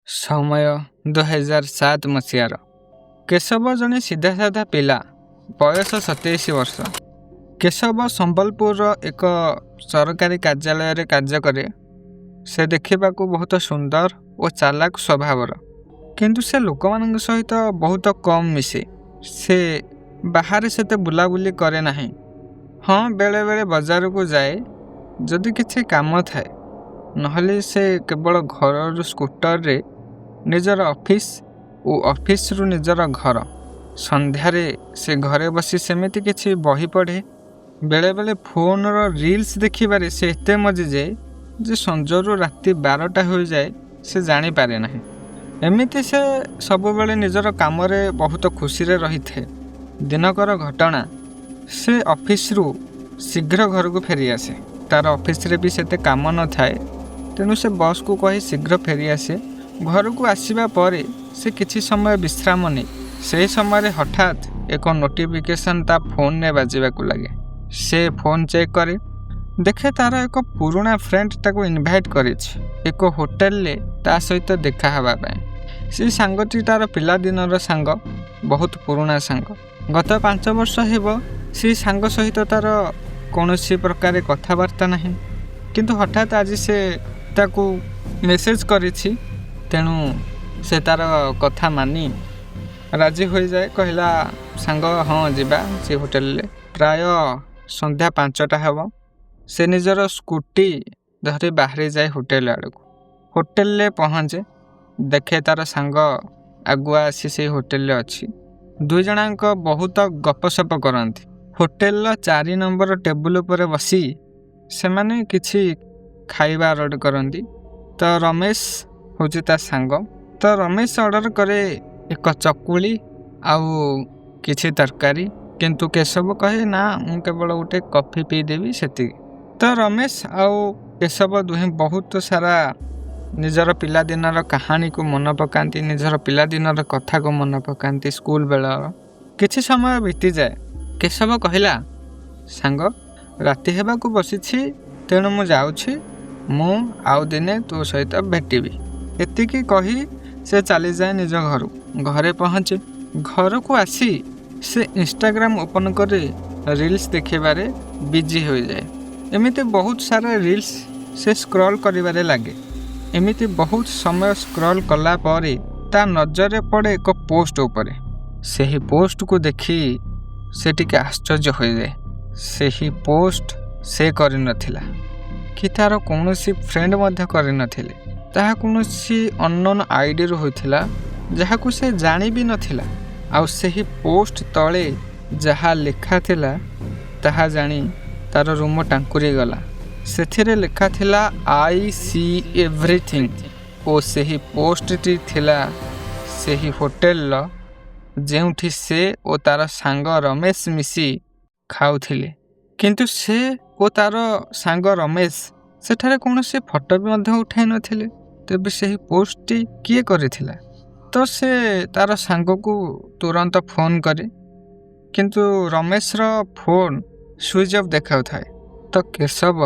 ସମୟ 2007 ମସିହାର। କେଶବ ଜଣେ ସିଧାସାଧା ପିଲା, ବୟସ 27 ବର୍ଷ। କେଶବ ସମ୍ବଲପୁରର ଏକ ସରକାରୀ କାର୍ଯ୍ୟାଳୟରେ କାର୍ଯ୍ୟ କରେ। ସେ ଦେଖିବାକୁ ବହୁତ ସୁନ୍ଦର ଓ ଚାଲାକ ସ୍ୱଭାବର, କିନ୍ତୁ ସେ ଲୋକମାନଙ୍କ ସହିତ ବହୁତ କମ୍ ମିଶେ। ସେ ବାହାରେ ସେତେ ବୁଲାବୁଲି କରେ ନାହିଁ। ହଁ, ବେଳେବେଳେ ବଜାରକୁ ଯାଏ ଯଦି କିଛି କାମ ଥାଏ, ନହେଲେ ସେ କେବଳ ଘରରୁ ସ୍କୁଟରରେ ନିଜର ଅଫିସ ଓ ଅଫିସରୁ ନିଜର ଘର। ସନ୍ଧ୍ୟାରେ ସେ ଘରେ ବସି ସେମିତି କିଛି ବହି ପଢ଼େ। ବେଳେବେଳେ ଫୋନର ରିଲ୍ସ ଦେଖିବାରେ ସେ ଏତେ ମଜିଯାଏ ଯେ ସଞ୍ଜରୁ ରାତି 12ଟା ହୋଇଯାଏ ସେ ଜାଣିପାରେ ନାହିଁ। ଏମିତି ସେ ସବୁବେଳେ ନିଜର କାମରେ ବହୁତ ଖୁସିରେ ରହିଥାଏ। ଦିନକର ଘଟଣା, ସେ ଅଫିସରୁ ଶୀଘ୍ର ଘରକୁ ଫେରିଆସେ। ତାର ଅଫିସରେ ବି ସେତେ କାମ ନଥାଏ, ତେଣୁ ସେ ବସ୍କୁ କହି ଶୀଘ୍ର ଫେରିଆସେ। ଘରକୁ ଆସିବା ପରେ ସେ କିଛି ସମୟ ବିଶ୍ରାମ ନିଏ। ସେହି ସମୟରେ ହଠାତ୍ ଏକ ନୋଟିଫିକେସନ୍ ତା ଫୋନରେ ବାଜିବାକୁ ଲାଗେ। ସେ ଫୋନ୍ ଚେକ୍ କରେ, ଦେଖେ ତାର ଏକ ପୁରୁଣା ଫ୍ରେଣ୍ଡ ତାକୁ ଇନଭାଇଟ୍ କରିଛି ଏକ ହୋଟେଲରେ ତା ସହିତ ଦେଖା ହେବା ପାଇଁ। ସେ ସାଙ୍ଗଟି ତାର ପିଲାଦିନର ସାଙ୍ଗ, ବହୁତ ପୁରୁଣା ସାଙ୍ଗ। ଗତ 5 ବର୍ଷ ହେବ ସେ ସାଙ୍ଗ ସହିତ ତାର କୌଣସି ପ୍ରକାର କଥାବାର୍ତ୍ତା ନାହିଁ, କିନ୍ତୁ ହଠାତ୍ ଆଜି ସେ ତାକୁ ମେସେଜ କରିଛି। ତେଣୁ ସେ ତାର କଥା ମାନି ରାଜି ହୋଇଯାଏ। କହିଲା, ସାଙ୍ଗ ହଁ ଯିବା ସେ ହୋଟେଲରେ। ପ୍ରାୟ ସନ୍ଧ୍ୟା 5ଟା ହେବ। ସେ ନିଜର ସ୍କୁଟି ଧରି ବାହାରି ଯାଏ ହୋଟେଲ ଆଡ଼କୁ। ହୋଟେଲରେ ପହଞ୍ଚେ, ଦେଖେ ତାର ସାଙ୍ଗ ଆଗୁଆ ଆସି ସେଇ ହୋଟେଲରେ ଅଛି। ଦୁଇଜଣଙ୍କ ବହୁତ ଗପସପ କରନ୍ତି। ହୋଟେଲର 4 ନମ୍ବର ଟେବୁଲ ଉପରେ ବସି ସେମାନେ କିଛି ଖାଇବା ଅର୍ଡ଼ର କରନ୍ତି। ତ ରମେଶ ହେଉଛି ତା ସାଙ୍ଗ। ତ ରମେଶ ଅର୍ଡ଼ର କରେ ଏକ ଚକୁଳି ଆଉ କିଛି ତରକାରୀ, କିନ୍ତୁ କେଶବ କହେ ନା, ମୁଁ କେବଳ ଗୋଟେ କଫି ପିଇଦେବି, ସେତିକି। ତ ରମେଶ ଆଉ କେଶବ ଦୁହେଁ ବହୁତ ସାରା ନିଜର ପିଲାଦିନର କାହାଣୀକୁ ମନେ ପକାନ୍ତି, ନିଜର ପିଲାଦିନର କଥାକୁ ମନେ ପକାନ୍ତି, ସ୍କୁଲ ବେଳର। କିଛି ସମୟ ବିତିଯାଏ। କେଶବ କହିଲା, ସାଙ୍ଗ ରାତି ହେବାକୁ ବସିଛି, ତେଣୁ ମୁଁ ଯାଉଛି। ମୁଁ ଆଉ ଦିନେ ତୋ ସହିତ ଭେଟିବି। ଏତିକି କହି ସେ ଚାଲିଯାଏ ନିଜ ଘରକୁ। ଘରେ ପହଞ୍ଚେ। ଘରକୁ ଆସି ସେ ଇନଷ୍ଟାଗ୍ରାମ ଓପନ କରି ରିଲ୍ସ ଦେଖିବାରେ ବିଜି ହୋଇଯାଏ। ଏମିତି ବହୁତ ସାରା ରିଲ୍ସ ସେ ସ୍କ୍ରଲ୍ କରିବାରେ ଲାଗେ। ଏମିତି ବହୁତ ସମୟ ସ୍କ୍ରଲ୍ କଲା ପରେ ତା ନଜରରେ ପଡ଼େ ଏକ ପୋଷ୍ଟ ଉପରେ। ସେହି ପୋଷ୍ଟକୁ ଦେଖି ସେ ଟିକେ ଆଶ୍ଚର୍ଯ୍ୟ ହୋଇଯାଏ। ସେହି ପୋଷ୍ଟ ସେ କରିନଥିଲା, କି ତାର କୌଣସି ଫ୍ରେଣ୍ଡ ମଧ୍ୟ କରିନଥିଲେ। ତାହା କୌଣସି ଅନନୋନ୍ ଆଇଡ଼ିରୁ ହୋଇଥିଲା, ଯାହାକୁ ସେ ଜାଣି ବି ନଥିଲା। ଆଉ ସେହି ପୋଷ୍ଟ ତଳେ ଯାହା ଲେଖା ଥିଲା ତାହା ଜାଣି ତାର ରୁମ ଟାଙ୍କୁରି ଗଲା। ସେଥିରେ ଲେଖା ଥିଲା ଆଇ ସି ଏଭ୍ରିଥିଙ୍ଗ। ଓ ସେହି ପୋଷ୍ଟଟି ଥିଲା ସେହି ହୋଟେଲର ଯେଉଁଠି ସେ ଓ ତାର ସାଙ୍ଗ ରମେଶ ମିଶି ଖାଉଥିଲେ। କିନ୍ତୁ ସେ ଓ ତାର ସାଙ୍ଗ ରମେଶ ସେଠାରେ କୌଣସି ଫଟୋ ବି ମଧ୍ୟ ଉଠାଇ ନଥିଲେ। ତେବେ ସେହି ପୋଷ୍ଟଟି କିଏ କରିଥିଲା? ତ ସେ ତାର ସାଙ୍ଗକୁ ତୁରନ୍ତ ଫୋନ୍ କରେ, କିନ୍ତୁ ରମେଶର ଫୋନ୍ ସୁଇଚ୍ ଅଫ୍ ଦେଖାଉଥାଏ। ତ କେଶବ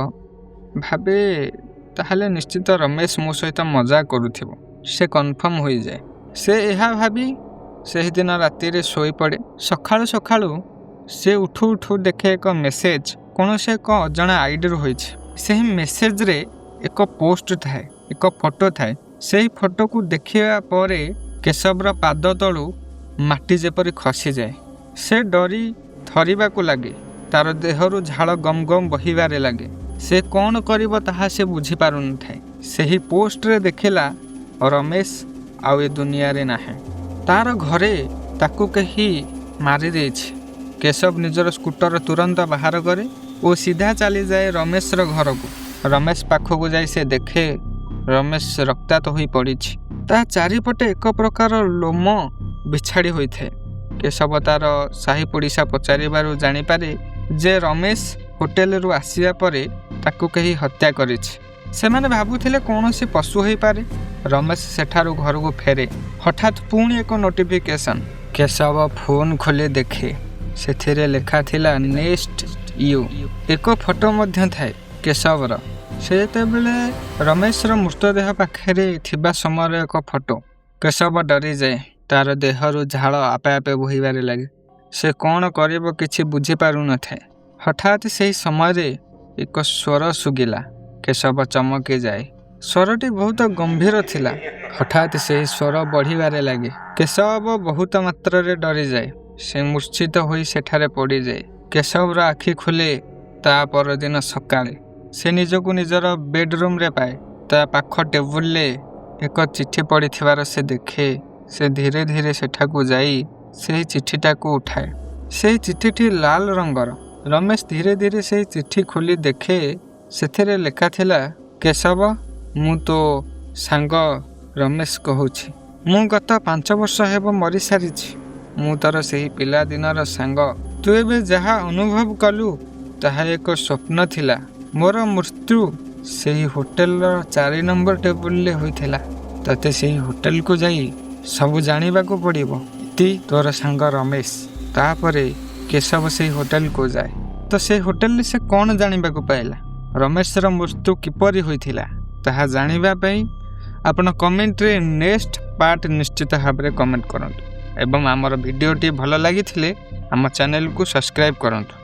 ଭାବେ, ତାହେଲେ ନିଶ୍ଚିତ ରମେଶ ମୋ ସହିତ ମଜା କରୁଥିବ। ସେ କନଫର୍ମ ହୋଇଯାଏ। ସେ ଏହା ଭାବି ସେହିଦିନ ରାତିରେ ଶୋଇପଡ଼େ। ସକାଳୁ ସକାଳୁ ସେ ଉଠୁ ଉଠୁ ଦେଖେ ଏକ ମେସେଜ କୌଣସି ଏକ ଅଜଣା ଆଇଡ଼ିରୁ ହୋଇଛି। ସେହି ମେସେଜରେ ଏକ ପୋଷ୍ଟ ଥାଏ, ଏକ ଫଟୋ ଥାଏ। ସେହି ଫଟୋକୁ ଦେଖିବା ପରେ କେଶବର ପାଦ ତଳୁ ମାଟି ଯେପରି ଖସିଯାଏ। ସେ ଡରି ଥରିବାକୁ ଲାଗେ। ତାର ଦେହରୁ ଝାଳ ଗମ ଗମ ବହିବାରେ ଲାଗେ। ସେ କ'ଣ କରିବ ତାହା ସେ ବୁଝିପାରୁନଥାଏ। ସେହି ପୋଷ୍ଟରେ ଦେଖିଲା ରମେଶ ଆଉ ଏ ଦୁନିଆରେ ନାହିଁ। ତାର ଘରେ ତାକୁ କେହି ମାରିଦେଇଛି। କେଶବ ନିଜର ସ୍କୁଟର ତୁରନ୍ତ ବାହାର କରେ ଓ ସିଧା ଚାଲିଯାଏ ରମେଶର ଘରକୁ। ରମେଶ ପାଖକୁ ଯାଇ ସେ ଦେଖେ ରମେଶ ରକ୍ତାକ୍ତ ହୋଇ ପଡ଼ିଛି। ତା ଚାରିପଟେ ଏକ ପ୍ରକାର ଲୋମ ବିଛାଡ଼ି ହୋଇଥାଏ। କେଶବ ତାର ସାହି ପଡ଼ିଶା ପଚାରିବାରୁ ଜାଣିପାରେ ଯେ ରମେଶ ହୋଟେଲରୁ ଆସିବା ପରେ ତାକୁ କେହି ହତ୍ୟା କରିଛି। ସେମାନେ ଭାବୁଥିଲେ କୌଣସି ପଶୁ ହୋଇପାରେ। ରମେଶ ସେଠାରୁ ଘରକୁ ଫେରେ। ହଠାତ୍ ପୁଣି ଏକ ନୋଟିଫିକେସନ୍। କେଶବ ଫୋନ୍ ଖୋଲି ଦେଖେ, ସେଥିରେ ଲେଖା ଥିଲା ନେକ୍ସଟ ୟୁ। ଏକ ଫଟୋ ମଧ୍ୟ ଥାଏ କେଶବର। ସେତେବେଳେ ରମେଶର ମୃତଦେହ ପାଖରେ ଥିବା ସମୟର ଏକ ଫଟୋ। କେଶବ ଡରିଯାଏ। ତାର ଦେହରୁ ଝାଳ ଆପେ ଆପେ ବୋହିବାରେ ଲାଗେ। ସେ କ'ଣ କରିବ କିଛି ବୁଝିପାରୁନଥାଏ। ହଠାତ୍ ସେହି ସମୟରେ ଏକ ସ୍ୱର ଶୁଭିଲା। କେଶବ ଚମକି ଯାଏ। ସ୍ୱରଟି ବହୁତ ଗମ୍ଭୀର ଥିଲା। ହଠାତ୍ ସେହି ସ୍ୱର ବଢ଼ିବାରେ ଲାଗେ। କେଶବ ବହୁତ ମାତ୍ରାରେ ଡରିଯାଏ। ସେ ମୂର୍ଚ୍ଛିତ ହୋଇ ସେଠାରେ ପଡ଼ିଯାଏ। କେଶବର ଆଖି ଖୋଲେ ତା ପରଦିନ ସକାଳେ। ସେ ନିଜକୁ ନିଜର ବେଡରୁମ୍ରେ ପାଏ। ତା ପାଖ ଟେବୁଲରେ ଏକ ଚିଠି ପଡ଼ିଥିବାର ସେ ଦେଖେ। ସେ ଧୀରେ ଧୀରେ ସେଠାକୁ ଯାଇ ସେହି ଚିଠିଟାକୁ ଉଠାଏ। ସେହି ଚିଠିଟି ଲାଲ ରଙ୍ଗର। ରମେଶ ଧୀରେ ଧୀରେ ସେହି ଚିଠି ଖୋଲି ଦେଖେ। ସେଥିରେ ଲେଖା ଥିଲା, କେଶବ, ମୁଁ ତୋ ସାଙ୍ଗ ରମେଶ କହୁଛି। ମୁଁ ଗତ 5 ବର୍ଷ ହେବ ମରିସାରିଛି। ମୁଁ ତୋର ସେହି ପିଲାଦିନର ସାଙ୍ଗ। ତୁ ଏବେ ଯାହା ଅନୁଭବ କଲୁ ତାହା ଏକ ସ୍ୱପ୍ନ ଥିଲା। ମୋର ମୃତ୍ୟୁ ସେହି ହୋଟେଲର 4 ନମ୍ବର ଟେବୁଲରେ ହୋଇଥିଲା। ତତେ ସେହି ହୋଟେଲକୁ ଯାଇ ସବୁ ଜାଣିବାକୁ ପଡ଼ିବ। ଇତି ତୋର ସାଙ୍ଗ ରମେଶ। ତାପରେ କେଶବ ସେହି ହୋଟେଲକୁ ଯାଏ। ତ ସେହି ହୋଟେଲରେ ସେ କ'ଣ ଜାଣିବାକୁ ପାଇଲା? ରମେଶର ମୃତ୍ୟୁ କିପରି ହୋଇଥିଲା ତାହା ଜାଣିବା ପାଇଁ ଆପଣ କମେଣ୍ଟରେ ନେକ୍ସଟ ପାର୍ଟ ନିଶ୍ଚିତ ଭାବରେ କମେଣ୍ଟ କରନ୍ତୁ ଏବଂ ଆମର ଭିଡ଼ିଓଟି ଭଲ ଲାଗିଥିଲେ ଆମ ଚ୍ୟାନେଲକୁ ସବସ୍କ୍ରାଇବ୍ କରନ୍ତୁ।